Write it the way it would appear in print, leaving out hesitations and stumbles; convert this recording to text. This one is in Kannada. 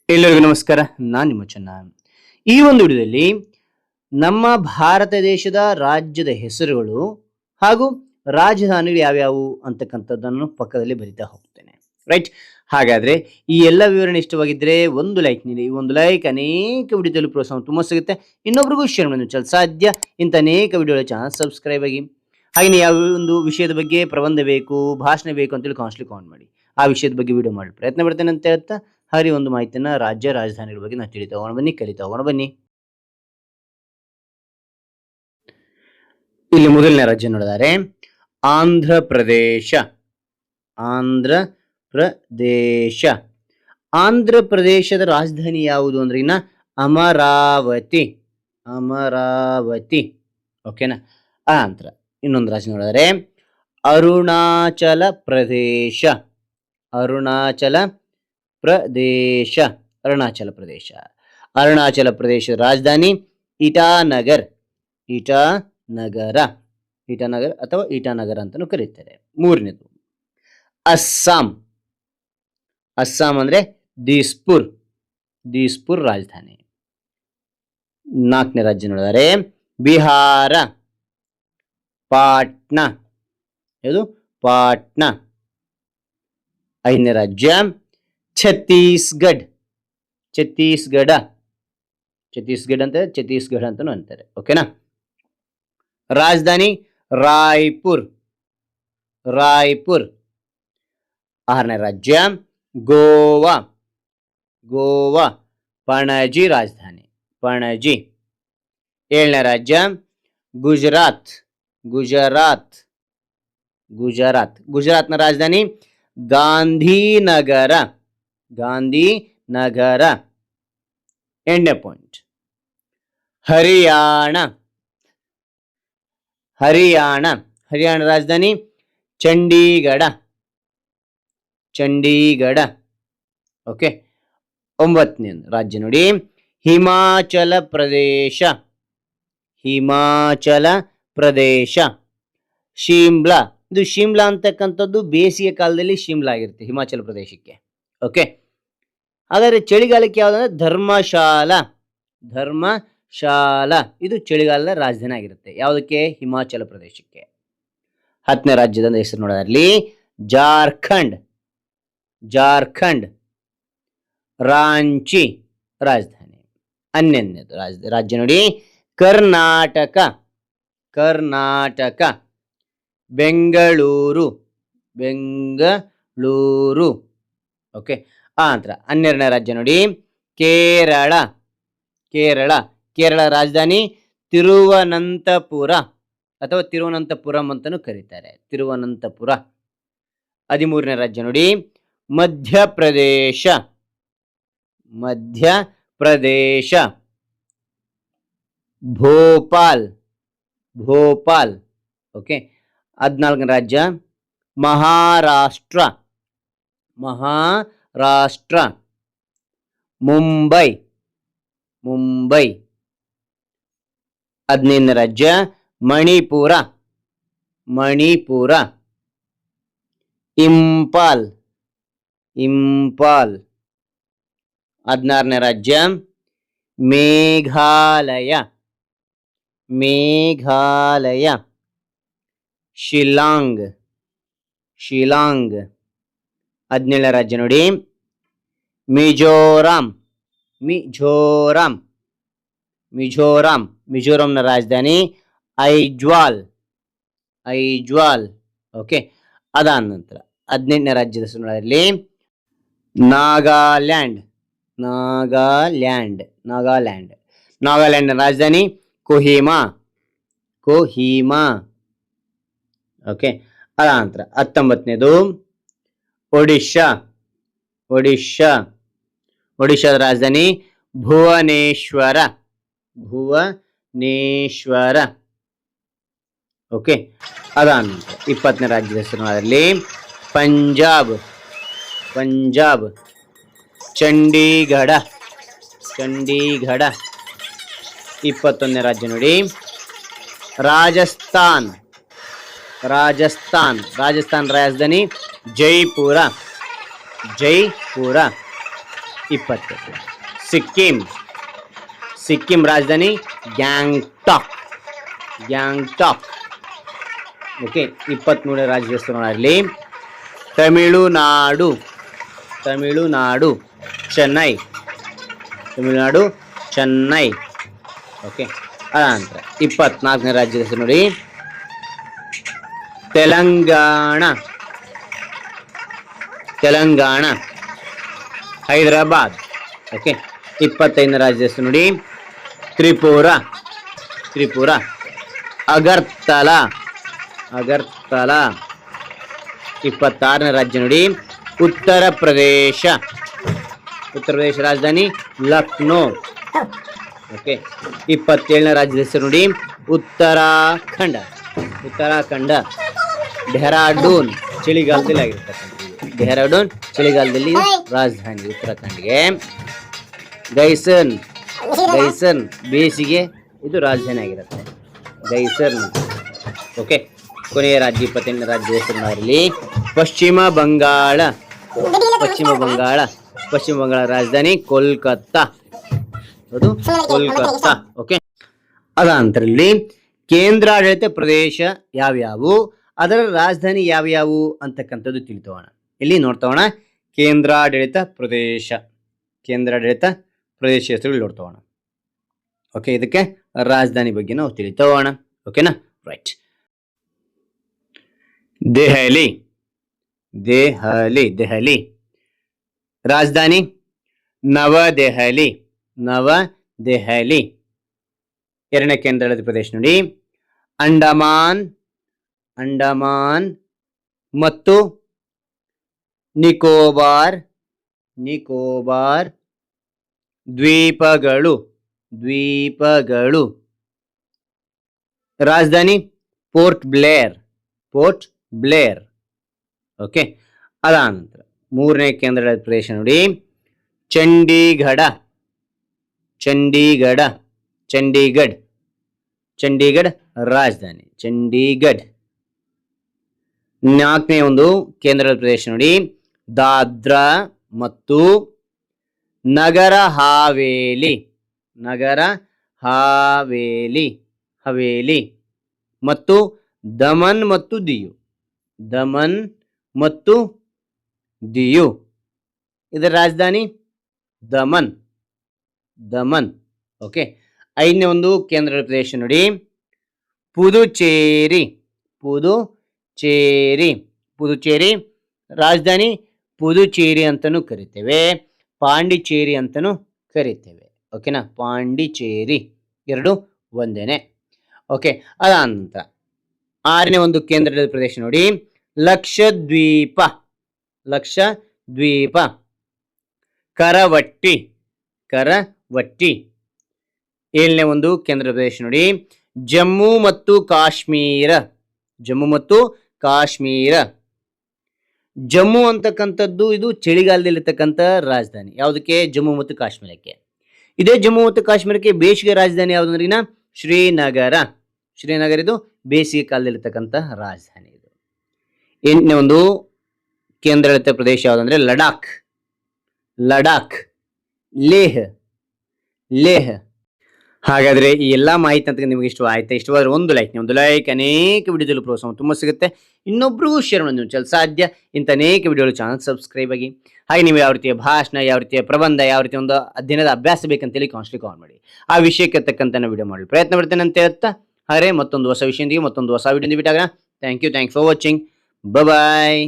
ಎಲ್ಲರಿಗೂ ನಮಸ್ಕಾರ. ನಾನು ನಿಮ್ಮ ಚೆನ್ನ. ಈ ಒಂದು ವಿಡಿಯೋದಲ್ಲಿ ನಮ್ಮ ಭಾರತ ದೇಶದ ರಾಜ್ಯದ ಹೆಸರುಗಳು ಹಾಗೂ ರಾಜಧಾನಿಗಳು ಯಾವ್ಯಾವು ಅಂತಕ್ಕಂಥದ್ದನ್ನು ಪಕ್ಕದಲ್ಲಿ ಬರಿತಾ ಹೋಗ್ತೇನೆ. ರೈಟ್. ಹಾಗಾದ್ರೆ ಈ ಎಲ್ಲ ವಿವರಣೆ ಇಷ್ಟವಾಗಿದ್ರೆ ಒಂದು ಲೈಕ್ ನೀಡಿ. ಈ ಒಂದು ಲೈಕ್ ಅನೇಕ ವಿಡಿಯೋದಲ್ಲಿ ಪ್ರೋತ್ಸಾಹ ತುಂಬ ಸಿಗುತ್ತೆ. ಇನ್ನೊಬ್ರಿಗೂ ಶೇರ್ ಮಾಡಿ ಸಾಧ್ಯ. ಇಂಥ ಅನೇಕ ವಿಡಿಯೋಗಳ ಚಾನಲ್ ಸಬ್ಸ್ಕ್ರೈಬ್ ಆಗಿ. ಹಾಗೆಯೇ ಯಾವ ಒಂದು ವಿಷಯದ ಬಗ್ಗೆ ಪ್ರಬಂಧ ಬೇಕು, ಭಾಷಣ ಬೇಕು ಅಂತೇಳಿ ಕಾನ್ಸ್ಟ್ಲಿ ಕಾಮೆಂಟ್ ಮಾಡಿ. ಆ ವಿಷಯದ ಬಗ್ಗೆ ವಿಡಿಯೋ ಮಾಡಿ ಪ್ರಯತ್ನ ಪಡ್ತೇನೆ ಅಂತ ಹೇಳ್ತಾ ಹಾಗೆ ಒಂದು ಮಾಹಿತಿಯನ್ನ ರಾಜ್ಯ ರಾಜಧಾನಿಗಳ ಬಗ್ಗೆ ನಾವು ತಿಳಿತಾ ಹೋಗೋಣ ಬನ್ನಿ, ಕಲಿತಾ ಹೋಗೋಣ ಬನ್ನಿ. ಇಲ್ಲಿ ಮೊದಲನೇ ರಾಜ್ಯ ನೋಡಿದರೆ ಆಂಧ್ರ ಪ್ರದೇಶ. ಆಂಧ್ರ ಪ್ರದೇಶ. ಆಂಧ್ರ ಪ್ರದೇಶದ ರಾಜಧಾನಿ ಯಾವುದು ಅಂದ್ರೆ ಇನ್ನ ಅಮರಾವತಿ. ಅಮರಾವತಿ. ಓಕೆನಾ. ಆ ನಂತರ ಇನ್ನೊಂದು ರಾಜ್ಯ ನೋಡಿದರೆ ಅರುಣಾಚಲ ಪ್ರದೇಶ. ಅರುಣಾಚಲ ಪ್ರದೇಶ. ಅರುಣಾಚಲ ಪ್ರದೇಶ. ಅರುಣಾಚಲ ಪ್ರದೇಶದ ರಾಜಧಾನಿ ಇಟಾನಗರ್. ಇಟಾನಗರ. ಇಟಾನಗರ್ ಅಥವಾ ಇಟಾನಗರ ಅಂತಾನು ಕರೀತಾರೆ. ಮೂರನೇದು ಅಸ್ಸಾಂ. ಅಸ್ಸಾಂ ಅಂದ್ರೆ ದೀಸ್ಪುರ್. ದೀಸ್ಪುರ್ ರಾಜಧಾನಿ. ನಾಲ್ಕನೇ ರಾಜ್ಯ ನೋಡಿದರೆ ಬಿಹಾರ. ಪಾಟ್ನಾ. ಇದು ಪಾಟ್ನಾ. ಐದನೇ ರಾಜ್ಯ ಛತ್ತೀಸ್ಗಢ. ಛತ್ತೀಸ್ಗಢ. ಛತ್ತೀಸ್ಗಢ ಅಂತ ಛತ್ತೀಸ್ಗಢ ಅಂತಾನು ಅಂತಾರೆ. ಓಕೆನಾ. ರಾಜಧಾನಿ ರಾಯ್ಪುರ್. ರಾಯ್ಪುರ್. ಆರನೇ ರಾಜ್ಯ ಗೋವಾ. ಗೋವಾ. ಪಣಜಿ ರಾಜಧಾನಿ. ಪಣಜಿ. ಏಳನೇ ರಾಜ್ಯ ಗುಜರಾತ್. ಗುಜರಾತ್. ಗುಜರಾತ್. ಗುಜರಾತ್ನ ರಾಜಧಾನಿ ಗಾಂಧಿನಗರ. ಗಾಂಧಿನಗರ. ಎಂಟನೇ ಪಾಯಿಂಟ್ ಹರಿಯಾಣ. ಹರಿಯಾಣ. ಹರಿಯಾಣ ರಾಜಧಾನಿ ಚಂಡೀಗಢ. ಚಂಡೀಗಢ. ಓಕೆ. ಒಂಬತ್ತನೇ ರಾಜ್ಯ ನೋಡಿ ಹಿಮಾಚಲ ಪ್ರದೇಶ. ಹಿಮಾಚಲ ಪ್ರದೇಶ. ಶಿಮ್ಲಾ. ಇದು ಶಿಮ್ಲಾ ಅಂತಕ್ಕಂಥದ್ದು ಬೇಸಿಗೆ ಕಾಲದಲ್ಲಿ ಶಿಮ್ಲಾ ಆಗಿರುತ್ತೆ ಹಿಮಾಚಲ ಪ್ರದೇಶಕ್ಕೆ. ಓಕೆ. ಹಾಗಾದ್ರೆ ಚಳಿಗಾಲಕ್ಕೆ ಯಾವ್ದಂದ್ರೆ ಧರ್ಮಶಾಲಾ. ಧರ್ಮಶಾಲಾ. ಇದು ಚಳಿಗಾಲದ ರಾಜಧಾನಿ ಆಗಿರುತ್ತೆ. ಯಾವುದಕ್ಕೆ? ಹಿಮಾಚಲ ಪ್ರದೇಶಕ್ಕೆ. ಹತ್ತನೇ ರಾಜ್ಯದ ಹೆಸರು ನೋಡೋದ್ರಲ್ಲಿ ಜಾರ್ಖಂಡ್. ಜಾರ್ಖಂಡ್. ರಾಂಚಿ ರಾಜಧಾನಿ. ಹನ್ನೊಂದನೇದು ರಾಜ್ಯ ನೋಡಿ ಕರ್ನಾಟಕ. ಕರ್ನಾಟಕ. ಬೆಂಗಳೂರು. ಬೆಂಗಳೂರು. ಓಕೆ. ಆ ನಂತರ 12ನೇ ರಾಜ್ಯ ನೋಡಿ ಕೇರಳ. ಕೇರಳ. ಕೇರಳ ರಾಜಧಾನಿ ತಿರುವನಂತಪುರ ಅಥವಾ ತಿರುವನಂತಪುರಂ ಅಂತಾನು ಕರೀತಾರೆ. ತಿರುವನಂತಪುರ. 13ನೇ ರಾಜ್ಯ ನೋಡಿ ಮಧ್ಯಪ್ರದೇಶ. ಮಧ್ಯಪ್ರದೇಶ. ಭೋಪಾಲ್. ಭೋಪಾಲ್. ಓಕೆ. 14ನೇ ರಾಜ್ಯ ಮಹಾರಾಷ್ಟ್ರ. ಮಹಾರಾಷ್ಟ್ರ. ಮುಂಬೈ. ಮುಂಬೈ. 15ನೇ ರಾಜ್ಯ ಮಣಿಪುರ. ಮಣಿಪುರ. ಇಂಪಾಲ್. ಇಂಪಾಲ್. 16ನೇ ರಾಜ್ಯ ಮೇಘಾಲಯ. ಮೇಘಾಲಯ. ಶಿಲಾಂಗ್. ಶಿಲಾಂಗ್. 17ನೇ ರಾಜ್ಯ ನೋಡಿ ಮಿಜೋರಾಂ. ಮಿಜೋರಾಂ. ಮಿಜೋರಾಂ. ಮಿಜೋರಾಂನ ರಾಜಧಾನಿ ಐಜ್ವಾಲ್. ಐಜ್ವಾಲ್. ಓಕೆ. ಅದಾದ ನಂತರ 18ನೇ ರಾಜ್ಯದ ಹೆಸರಿನಲ್ಲಿ ನಾಗಾಲ್ಯಾಂಡ್. ನಾಗಾಲ್ಯಾಂಡ್. ನಾಗಾಲ್ಯಾಂಡ್. ನಾಗಾಲ್ಯಾಂಡ್ನ ರಾಜಧಾನಿ ಕೊಹಿಮಾ. ಕೊಹಿಮಾ. ಓಕೆ. ಅದ ನಂತರ 19ನೇದು ಒಡಿಶಾ. ಒಡಿಶಾ. ಒಡಿಶಾದ ರಾಜಧಾನಿ ಭುವನೇಶ್ವರ. ಭುವನೇಶ್ವರ. ಓಕೆ. ಅದಾದ ನಂತರ 20ನೇ ರಾಜ್ಯದ ಹೆಸರಿನಲ್ಲಿ ಪಂಜಾಬ್. ಪಂಜಾಬ್. ಚಂಡೀಗಢ. ಚಂಡೀಗಢ. 21ನೇ ರಾಜ್ಯ ನೋಡಿ ರಾಜಸ್ಥಾನ್. ರಾಜಸ್ಥಾನ್. ರಾಜಸ್ಥಾನ್ ರಾಜಧಾನಿ ಜೈಪುರ. ಜೈಪುರ. 20. ಸಿಕ್ಕಿಂ ಸಿಕ್ಕಿಂ ರಾಜಧಾನಿ ಗ್ಯಾಂಗ್ಟಾಕ್ ಗ್ಯಾಂಗ್ಟಾಕ್. ಓಕೆ, 23 ರಾಜ್ಯದ ಹೆಸರು ಇಲ್ಲಿ. ತಮಿಳುನಾಡು ತಮಿಳುನಾಡು ಚೆನ್ನೈ ತಮಿಳುನಾಡು ಚೆನ್ನೈ. ಓಕೆ, ಅನಂತರ 24ನೇ ರಾಜ್ಯದ ಹೆಸರು ನೋಡಿ ತೆಲಂಗಾಣ ತೆಲಂಗಾಣ ಹೈದರಾಬಾದ್. ಓಕೆ, 25ನೇ ರಾಜ್ಯದ ಹೆಸರು ನೋಡಿ ತ್ರಿಪುರ ತ್ರಿಪುರ ಅಗರ್ತಲಾ ಅಗರ್ತಲಾ. 26ನೇ ರಾಜ್ಯ ನೋಡಿ ಉತ್ತರ ಪ್ರದೇಶ ಉತ್ತರ ಪ್ರದೇಶ ರಾಜಧಾನಿ ಲಕ್ನೋ. ಓಕೆ, 27ನೇ ರಾಜ್ಯದ ಹೆಸರು ನೋಡಿ ಉತ್ತರಾಖಂಡ ಉತ್ತರಾಖಂಡ. ಡೆಹ್ರಾಡೂನ್ ಚಳಿಗಾಲದಲ್ಲಿ ಆಗಿರ್ತಕ್ಕಂಥ ಡೆಹ್ರಾಡೂನ್ ಚಳಿಗಾಲದಲ್ಲಿ ರಾಜಧಾನಿ ಉತ್ತರಾಖಂಡ್ಗೆ. ಗೈಸನ್ ಗೈಸನ್ ಬೇಸಿಗೆ ಇದು ರಾಜಧಾನಿ ಆಗಿರುತ್ತೆ ಗೈಸನ್. ಓಕೆ, ಕೊನೆಯ ರಾಜ್ಯ 28ನೇ ರಾಜ್ಯ ಹೆಸರು ನಾವಿಲ್ಲಿ ಪಶ್ಚಿಮ ಬಂಗಾಳ ಪಶ್ಚಿಮ ಬಂಗಾಳ ಪಶ್ಚಿಮ ಬಂಗಾಳ ರಾಜಧಾನಿ ಕೋಲ್ಕತ್ತಾ. ಅದು ಕೋಲ್ಕತ್ತಾ. ಓಕೆ, ಅದಾನಂತರಲ್ಲಿ ಕೇಂದ್ರಾಡಳಿತ ಪ್ರದೇಶ ಯಾವ್ಯಾವು, ಅದರ ರಾಜಧಾನಿ ಯಾವ್ಯಾವು ಅಂತಕ್ಕಂಥದ್ದು ತಿಳಿತೋಣ. ಇಲ್ಲಿ ನೋಡ್ತೋಣ ಕೇಂದ್ರಾಡಳಿತ ಪ್ರದೇಶ ಹೆಸರುಗಳು ನೋಡ್ತೋಣ. ಓಕೆ, ಇದಕ್ಕೆ ರಾಜಧಾನಿ ಬಗ್ಗೆ ನಾವು ತಿಳಿತೋಣ. ಓಕೆನಾ, ರೈಟ್. ದೆಹಲಿ ದೆಹಲಿ ದೆಹಲಿ ರಾಜಧಾನಿ ನವದೆಹಲಿ ನವದೆಹಲಿ. 2ನೇ ಕೇಂದ್ರಾಡಳಿತ ಪ್ರದೇಶ ನೋಡಿ ಅಂಡಮಾನ್ ಅಂಡಮಾನ್ ಮತ್ತು ನಿಕೋಬಾರ್ ನಿಕೋಬಾರ್ ದ್ವೀಪಗಳು ದ್ವೀಪಗಳು. ರಾಜಧಾನಿ ಪೋರ್ಟ್ ಬ್ಲೇರ್ ಓಕೆ, ಅದಾನಂತರ 3ನೇ ಕೇಂದ್ರಾಡಳಿತ ಪ್ರದೇಶ ನೋಡಿ ಚಂಡೀಗಢ ಚಂಡೀಗಢ ರಾಜಧಾನಿ ಚಂಡೀಗಢ. 4ನೇ ಒಂದು ಕೇಂದ್ರಾಡಳಿತ ಪ್ರದೇಶ ನೋಡಿ ದಾದ್ರಾ ಮತ್ತು ನಗರ ಹಾವೇಲಿ ಹವೇಲಿ ಮತ್ತು ದಮನ್ ಮತ್ತು ದಿಯು. ಇದರ ರಾಜಧಾನಿ ದಮನ್. ಓಕೆ, 5ನೇ ಒಂದು ಕೇಂದ್ರಾಡಳಿತ ಪ್ರದೇಶ ನೋಡಿ ಪುದುಚೇರಿ ರಾಜಧಾನಿ ಪುದುಚೇರಿ ಅಂತಲೂ ಕರಿತೇವೆ, ಪಾಂಡಿಚೇರಿ ಅಂತಲೂ ಕರಿತೇವೆ. ಓಕೆನಾ, ಪಾಂಡಿಚೇರಿ ಎರಡು ಒಂದೇನೆ. ಓಕೆ, ಅದಾನಂತರ 6ನೇ ಒಂದು ಕೇಂದ್ರಾಡಳಿತ ಪ್ರದೇಶ ನೋಡಿ ಲಕ್ಷದ್ವೀಪ ಕರವಟ್ಟಿ 7ನೇ ಒಂದು ಕೇಂದ್ರ ಪ್ರದೇಶ ನೋಡಿ ಜಮ್ಮು ಮತ್ತು ಕಾಶ್ಮೀರ. ಜಮ್ಮು ಅಂತಕ್ಕಂಥದ್ದು ಇದು ಚಳಿಗಾಲದಲ್ಲಿರ್ತಕ್ಕಂಥ ರಾಜಧಾನಿ. ಯಾವುದಕ್ಕೆ? ಜಮ್ಮು ಮತ್ತು ಕಾಶ್ಮೀರಕ್ಕೆ. ಇದೇ ಜಮ್ಮು ಮತ್ತು ಕಾಶ್ಮೀರಕ್ಕೆ ಬೇಸಿಗೆ ರಾಜಧಾನಿ ಯಾವುದಂದ್ರಿನ ಶ್ರೀನಗರ ಇದು ಬೇಸಿಗೆ ಕಾಲದಲ್ಲಿರ್ತಕ್ಕಂಥ ರಾಜಧಾನಿ. ಇದು 8ನೇ ಒಂದು ಕೇಂದ್ರಾಡಳಿತ ಪ್ರದೇಶ ಯಾವುದಂದ್ರೆ ಲಡಾಖ್ ಲೇಹ್. ಹಾಗಾದ್ರೆ ಈ ಎಲ್ಲಾ ಮಾಹಿತಿ ಅಂತ ನಿಮಗೆ ಇಷ್ಟವಾದ್ರೆ ಒಂದು ಲೈಕ್ ಅನೇಕ ವಿಡಿಯೋದಲ್ಲಿ ಪ್ರೋತ್ಸಾಹ ತುಂಬ ಸಿಗುತ್ತೆ. ಇನ್ನೊಬ್ರಿಗೂ ಶೇರ್ ಮಾಡಿ ನೀವು ಸಾಧ್ಯ ಇಂಥ ಅನೇಕ ವಿಡಿಯೋಗಳು ಚಾನಲ್ ಸಬ್ಸ್ಕ್ರೈಬ್ ಆಗಿ. ಹಾಗೆ ನೀವು ಯಾವ ರೀತಿಯ ಭಾಷಣ, ಯಾವ ರೀತಿಯ ಪ್ರಬಂಧ, ಯಾವ ರೀತಿಯ ಒಂದು ಅಧ್ಯಯನದ ಅಭ್ಯಾಸ ಬೇಕಂತೇಳಿ ಕಾಮೆಂಟ್ ಮಾಡಿ. ಆ ವಿಷಯಕ್ಕೆ ತಕ್ಕಂತ ವಿಡಿಯೋ ಮಾಡಲು ಪ್ರಯತ್ನ ಪಡ್ತೇನೆ ಅಂತ ಹೇಳ್ತಾ ಹಾಗೆ ಮತ್ತೊಂದು ಹೊಸ ವಿಷಯದೊಂದಿಗೆ ಮತ್ತೊಂದು ಹೊಸ ವಿಡಿಯೋದಿಂದ ಬಿಟ್ಟಾಗ thank you for watching. Bye.